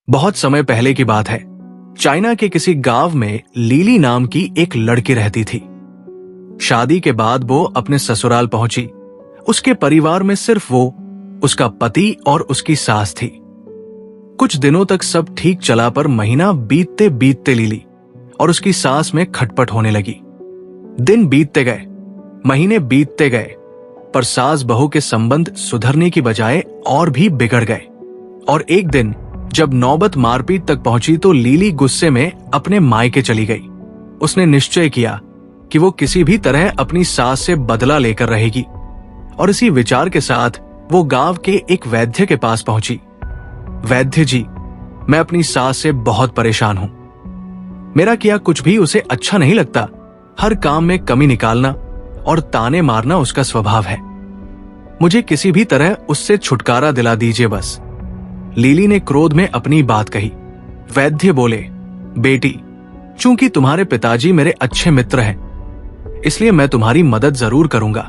बहुत समय पहले की बात है। चाइना के किसी गांव में लीली नाम की एक लड़की रहती थी। शादी के बाद वो अपने ससुराल पहुंची। उसके परिवार में सिर्फ वो, उसका पति और उसकी सास थी। कुछ दिनों तक सब ठीक चला, पर महीना बीतते बीतते लीली और उसकी सास में खटपट होने लगी। दिन बीतते गए, महीने बीतते गए, पर सास बहू के संबंध सुधरने की बजाय और भी बिगड़ गए। और एक दिन जब नौबत मारपीट तक पहुंची तो लीली गुस्से में अपने मायके चली गई। उसने निश्चय किया कि वो किसी भी तरह अपनी सास से बदला लेकर रहेगी, और इसी विचार के साथ वो गांव के एक वैद्य के पास पहुंची। वैद्य जी, मैं अपनी सास से बहुत परेशान हूं। मेरा किया कुछ भी उसे अच्छा नहीं लगता। हर काम में कमी निकालना और ताने मारना उसका स्वभाव है। मुझे किसी भी तरह उससे छुटकारा दिला दीजिए बस। लीली ने क्रोध में अपनी बात कही। वैद्य बोले, बेटी, चूंकि तुम्हारे पिताजी मेरे अच्छे मित्र हैं, इसलिए मैं तुम्हारी मदद जरूर करूंगा,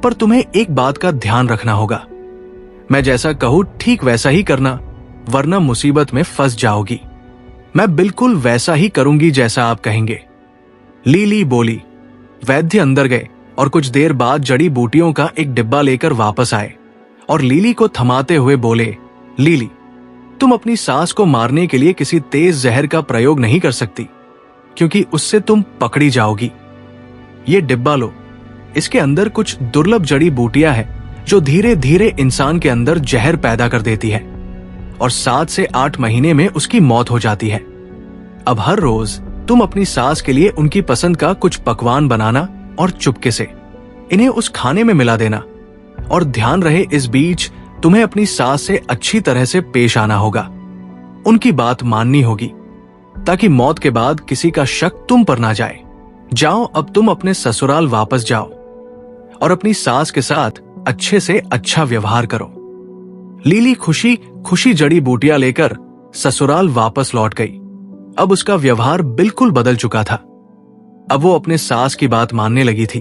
पर तुम्हें एक बात का ध्यान रखना होगा। मैं जैसा कहूं ठीक वैसा ही करना, वरना मुसीबत में फंस जाओगी। मैं बिल्कुल वैसा ही करूंगी जैसा आप कहेंगे। लीली बोली। वैद्य अंदर गए और कुछ देर बाद जड़ी बूटियों का एक डिब्बा लेकर वापस आए और लीली को थमाते हुए बोले, लीली, तुम अपनी सास को मारने के लिए किसी तेज जहर का प्रयोग नहीं कर सकती, क्योंकि उससे तुम पकड़ी जाओगी। ये डिब्बा लो, इसके अंदर कुछ दुर्लभ जड़ी बूटियां हैं जो धीरे धीरे इंसान के अंदर जहर पैदा कर देती है और 7 से 8 महीने में उसकी मौत हो जाती है। अब हर रोज तुम अपनी सास के लिए उनकी पसंद का कुछ पकवान बनाना और चुपके से इन्हें उस खाने में मिला देना, और ध्यान रहे इस बीच तुम्हें अपनी सास से अच्छी तरह से पेश आना होगा। उनकी बात माननी होगी ताकि मौत के बाद किसी का शक तुम पर ना जाए। जाओ, अब तुम अपने ससुराल वापस जाओ और अपनी सास के साथ अच्छे से अच्छा व्यवहार करो। लीली खुशी खुशी जड़ी बूटियां लेकर ससुराल वापस लौट गई। अब उसका व्यवहार बिल्कुल बदल चुका था। अब वो अपने सास की बात मानने लगी थी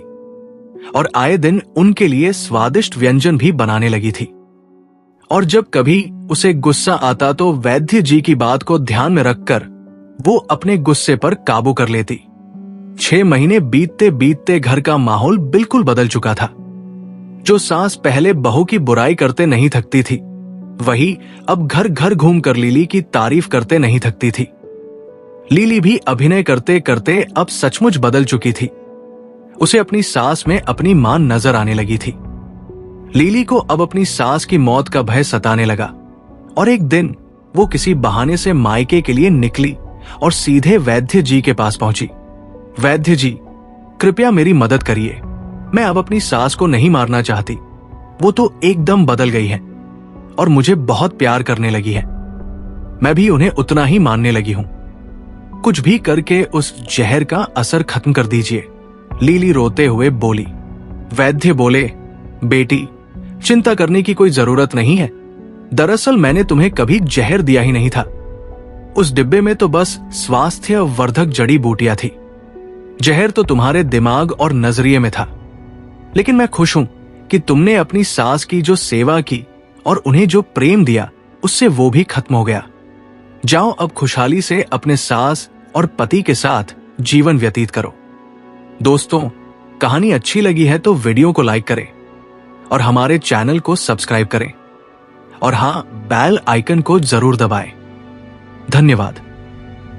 और आए दिन उनके लिए स्वादिष्ट व्यंजन भी बनाने लगी थी। और जब कभी उसे गुस्सा आता तो वैद्य जी की बात को ध्यान में रखकर वो अपने गुस्से पर काबू कर लेती। 6 महीने बीतते बीतते घर का माहौल बिल्कुल बदल चुका था। जो सास पहले बहू की बुराई करते नहीं थकती थी, वही अब घर घर घूमकर लीली की तारीफ करते नहीं थकती थी। लीली भी अभिनय करते करते अब सचमुच बदल चुकी थी। उसे अपनी सास में अपनी मां नजर आने लगी थी। लीली को अब अपनी सास की मौत का भय सताने लगा और एक दिन वो किसी बहाने से मायके के लिए निकली और सीधे वैद्य जी के पास पहुंची। वैद्य जी, कृपया मेरी मदद करिए। मैं अब अपनी सास को नहीं मारना चाहती। वो तो एकदम बदल गई है और मुझे बहुत प्यार करने लगी है। मैं भी उन्हें उतना ही मानने लगी हूं। कुछ भी करके उस जहर का असर खत्म कर दीजिए, लीली रोते हुए बोली। वैद्य बोले, बेटी, चिंता करने की कोई जरूरत नहीं है। दरअसल मैंने तुम्हें कभी जहर दिया ही नहीं था। उस डिब्बे में तो बस स्वास्थ्य वर्धक जड़ी बूटियां थी। जहर तो तुम्हारे दिमाग और नजरिए में था। लेकिन मैं खुश हूं कि तुमने अपनी सास की जो सेवा की और उन्हें जो प्रेम दिया, उससे वो भी खत्म हो गया। जाओ, अब खुशहाली से अपने सास और पति के साथ जीवन व्यतीत करो। दोस्तों, कहानी अच्छी लगी है तो वीडियो को लाइक करें और हमारे चैनल को सब्सक्राइब करें, और हां, बेल आइकन को जरूर दबाएं। धन्यवाद।